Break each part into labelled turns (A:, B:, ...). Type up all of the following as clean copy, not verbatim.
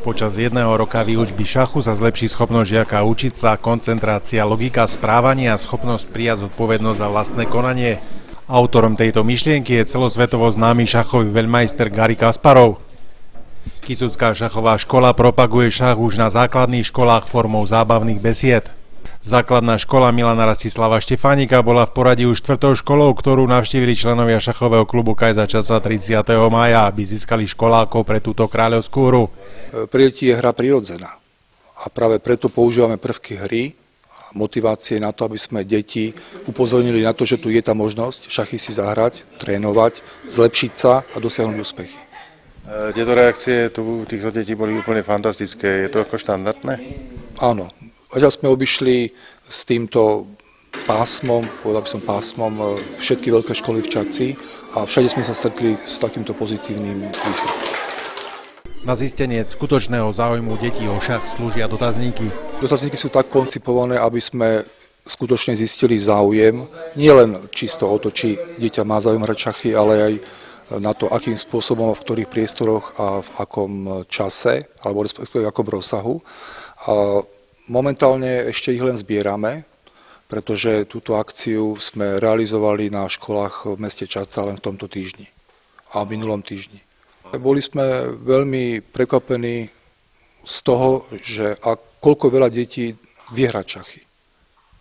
A: Počas jedného roka výučby šachu sa zlepší schopnosť žiaka učiť sa, koncentrácia, logika správania a schopnosť prijať zodpovednosť za vlastné konanie. Autorom tejto myšlienky je celosvetovo známy šachový veľmajster Garry Kasparov. Kisucká šachová škola propaguje šach už na základných školách formou zábavných besied. Základná škola Milana Rastislava Štefánika bola v poradí už 4. školou, ktorú navštívili členovia šachového klubu Kajza Časa 30. mája, aby získali školákov pre túto kráľovskú hru.
B: Pre deti je hra prirodzená a práve preto používame prvky hry a motivácie na to, aby sme deti upozornili na to, že tu je tá možnosť šachy si zahrať, trénovať, zlepšiť sa a dosiahnuť úspechy.
A: Tieto reakcie tu týchto detí boli úplne fantastické. Je to ako štandardné?
B: Áno. Zatiaľ sme obišli s týmto pásmom, povedal by som pásmom, všetky veľké školy v Čadci a všade sme sa stretli s takýmto pozitívnym výsledkom.
A: Na zistenie skutočného záujmu detí o šach slúžia dotazníky.
B: Dotazníky sú tak koncipované, aby sme skutočne zistili záujem, nie len čisto o to, či dieťa má záujem hrať šachy, ale aj na to, akým spôsobom, v ktorých priestoroch a v akom čase, alebo respektíve v akom rozsahu. Momentálne ešte ich len zbierame, pretože túto akciu sme realizovali na školách v meste Čadca len v tomto týždni a v minulom týždni. Boli sme veľmi prekvapení z toho, že koľko veľa detí vie hrať šachy.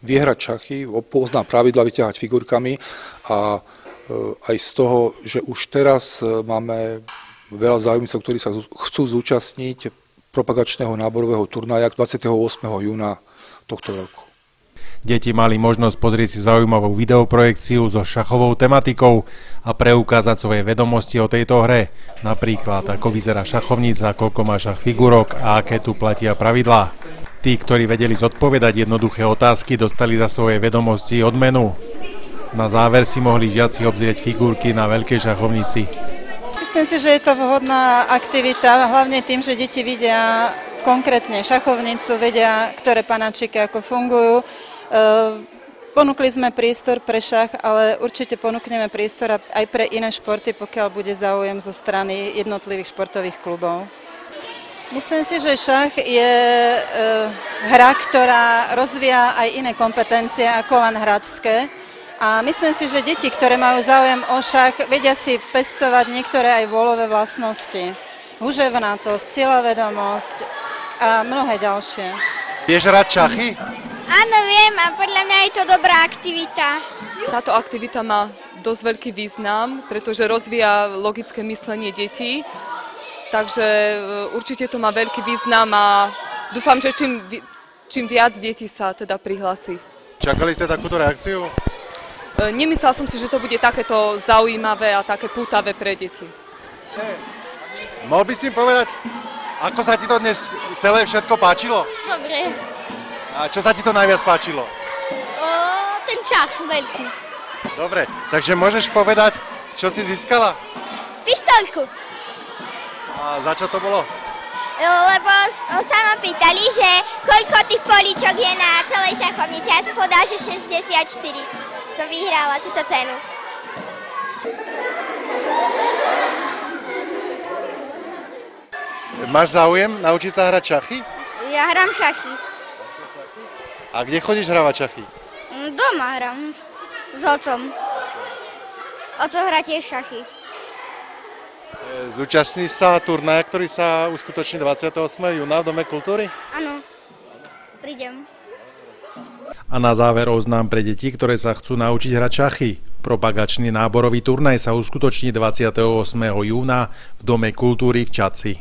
B: Vie hrať šachy, pozná pravidla, vyťahať figurkami a aj z toho, že už teraz máme veľa záujemcov, ktorí sa chcú zúčastniť propagačného náborového turnaja 28. júna tohto roku.
A: Deti mali možnosť pozrieť si zaujímavú videoprojekciu so šachovou tematikou a preukázať svoje vedomosti o tejto hre. Napríklad, ako vyzerá šachovnica, koľko má šach figurok a aké tu platia pravidlá. Tí, ktorí vedeli zodpovedať jednoduché otázky, dostali za svoje vedomosti odmenu. Na záver si mohli žiaci obzrieť figurky na veľkej šachovnici.
C: Myslím si, že je to vhodná aktivita, hlavne tým, že deti vidia konkrétne šachovnicu, vedia, ktoré panačiky ako fungujú. Ponúkli sme priestor pre šach, ale určite ponúkneme priestor aj pre iné športy, pokiaľ bude záujem zo strany jednotlivých športových klubov. Myslím si, že šach je hra, ktorá rozvíja aj iné kompetencie ako len hráčské. A myslím si, že deti, ktoré majú záujem o šach, vedia si pestovať niektoré aj vôľové vlastnosti. Húževnatosť, cieľavedomosť a mnohé ďalšie.
A: Vieš hrať šachy?
D: Áno, viem a podľa mňa je to dobrá aktivita.
E: Táto aktivita má dosť veľký význam, pretože rozvíja logické myslenie detí. Takže určite to má veľký význam a dúfam, že čím viac detí sa teda prihlási.
A: Čakali ste takúto reakciu?
E: Nemyslela som si, že to bude takéto zaujímavé a také pútavé pre deti.
A: Mohol by si im povedať, ako sa ti to dnes celé všetko páčilo?
D: Dobre.
A: A čo sa ti to najviac páčilo?
D: Ten šach veľký.
A: Dobre, takže môžeš povedať, čo si získala?
D: Pištoľku.
A: A za čo to bolo?
D: Lebo sa ma pýtali, že koľko tých políčok je na celej šachovnici. Ja som povedala, že 64. Som vyhrala túto cenu.
A: Máš záujem naučiť sa hrať šachy?
D: Ja hrám šachy.
A: A kde chodíš hravať šachy?
D: Doma hrám s otcom. Oco hrá tiež šachy.
A: Zúčastníš sa turnaja, ktorý sa uskutoční 28. júna v Dome kultúry?
D: Áno, prídem.
A: A na záver oznám pre deti, ktoré sa chcú naučiť hrať šachy. Propagačný náborový turnaj sa uskutoční 28. júna v Dome kultúry v Čadci.